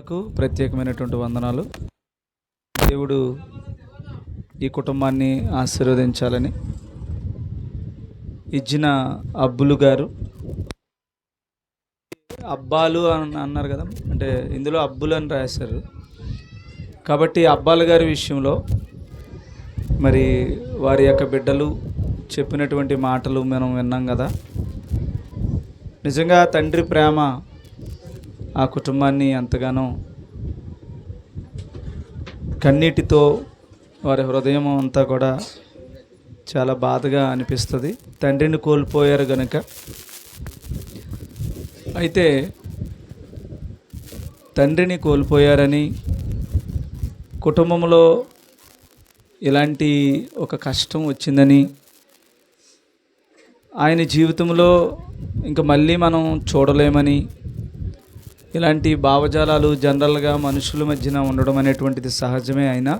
అన్నలకు ప్రత్యేకమైనటువంటి వందనాలు. దేవుడు ఈ కుటుంబాన్ని ఆశీర్వదించాలని ఇచ్చిన అబ్బులు గారు, అబ్బాలు అని అన్నారు కదా, అంటే ఇందులో అబ్బులు అని రాశారు కాబట్టి అబ్బాలు గారి విషయంలో మరి వారి యొక్క బిడ్డలు చెప్పినటువంటి మాటలు మనం విన్నాం కదా. నిజంగా తండ్రి ప్రేమ ఆ కుటుంబాన్ని ఎంతగానో కన్నీటితో వారి హృదయం అంతా కూడా చాలా బాధగా అనిపిస్తుంది. తండ్రిని కోల్పోయారు గనుక. అయితే తండ్రిని కోల్పోయారని కుటుంబంలో ఇలాంటి ఒక కష్టం వచ్చిందని ఆయన జీవితంలో ఇంకా మళ్ళీ మనం చూడలేమని ఇలాంటి భావజాలాలు జనరల్గా మనుషుల మధ్యన ఉండడం అనేటువంటిది సహజమే. అయినా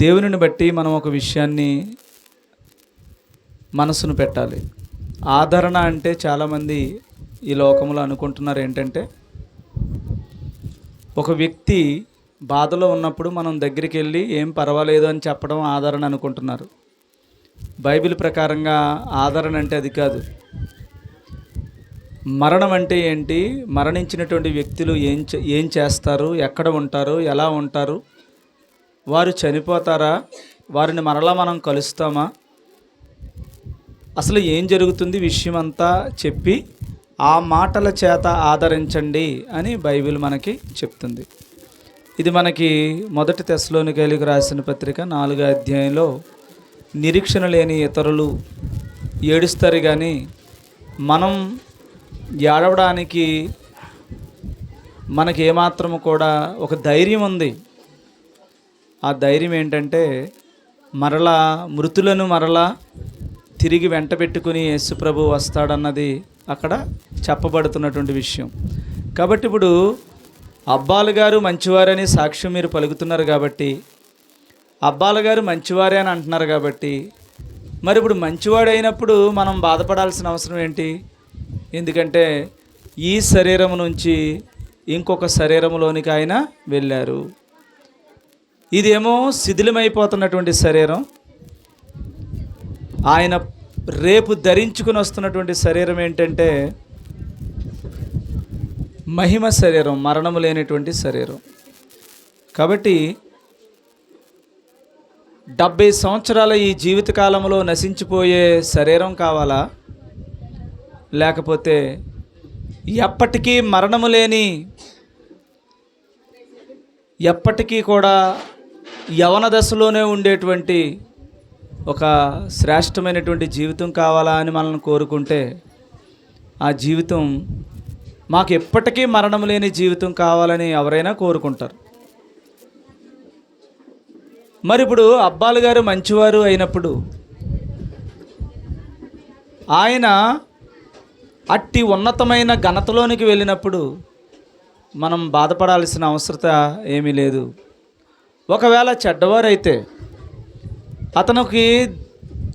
దేవునిని బట్టి మనం ఒక విషయాన్ని మనసును పెట్టాలి. ఆదరణ అంటే చాలామంది ఈ లోకంలో అనుకుంటున్నారు ఏంటంటే, ఒక వ్యక్తి బాధలో ఉన్నప్పుడు మనం దగ్గరికి వెళ్ళి ఏం పర్వాలేదు అని చెప్పడం ఆదరణ అనుకుంటున్నారు. బైబిల్ ప్రకారంగా ఆదరణ అంటే అది కాదు. మరణం అంటే ఏంటి, మరణించినటువంటి వ్యక్తులు ఏం చేస్తారు, ఎక్కడ ఉంటారు, ఎలా ఉంటారు, వారు చనిపోతారా, వారిని మరలా మనం కలుస్తామా, అసలు ఏం జరుగుతుంది విషయం అంతా చెప్పి ఆ మాటల చేత ఆదరించండి అని బైబిల్ మనకి చెప్తుంది. ఇది మనకి మొదటి తెస్సలోనికైలకు రాసిన పత్రిక 4వ అధ్యాయంలో నిరీక్షణ లేని ఇతరులు ఏడుస్తారు కానీ మనం ఏడవడానికి మనకి ఏమాత్రము కూడా ఒక ధైర్యం ఉంది. ఆ ధైర్యం ఏంటంటే మరలా మృతులను మరలా తిరిగి వెంట పెట్టుకుని యేసుప్రభు వస్తాడన్నది అక్కడ చెప్పబడుతున్నటువంటి విషయం. కాబట్టి ఇప్పుడు అబ్బాలు గారు మంచివారని సాక్ష్యం మీరు పలుకుతున్నారు కాబట్టి, అబ్బాలు గారు మంచివారే అని అంటున్నారు కాబట్టి, మరి ఇప్పుడు మంచివాడు అయినప్పుడు మనం బాధపడాల్సిన అవసరం ఏంటి? ఎందుకంటే ఈ శరీరం నుంచి ఇంకొక శరీరంలోనికి ఆయన వెళ్ళారు. ఇదేమో శిథిలమైపోతున్నటువంటి శరీరం, ఆయన రేపు ధరించుకుని వస్తున్నటువంటి శరీరం ఏంటంటే మహిమ శరీరం, మరణము లేనటువంటి శరీరం. కాబట్టి 70 సంవత్సరాల ఈ జీవితకాలంలో నశించిపోయే శరీరం కావాలా, లేకపోతే ఎప్పటికీ మరణము లేని, ఎప్పటికీ కూడా యవన దశలోనే ఉండేటువంటి ఒక శ్రేష్టమైనటువంటి జీవితం కావాలా అని మనల్ని కోరుకుంటే, ఆ జీవితం మాకు ఎప్పటికీ మరణం లేని జీవితం కావాలని ఎవరైనా కోరుకుంటారు. మరి ఇప్పుడు అబ్బాలు గారు మంచివారు అయినప్పుడు ఆయన అట్టి ఉన్నతమైన ఘనతలోనికి వెళ్ళినప్పుడు మనం బాధపడాల్సిన అవసరత ఏమీ లేదు. ఒకవేళ చెడ్డవారైతే అతనికి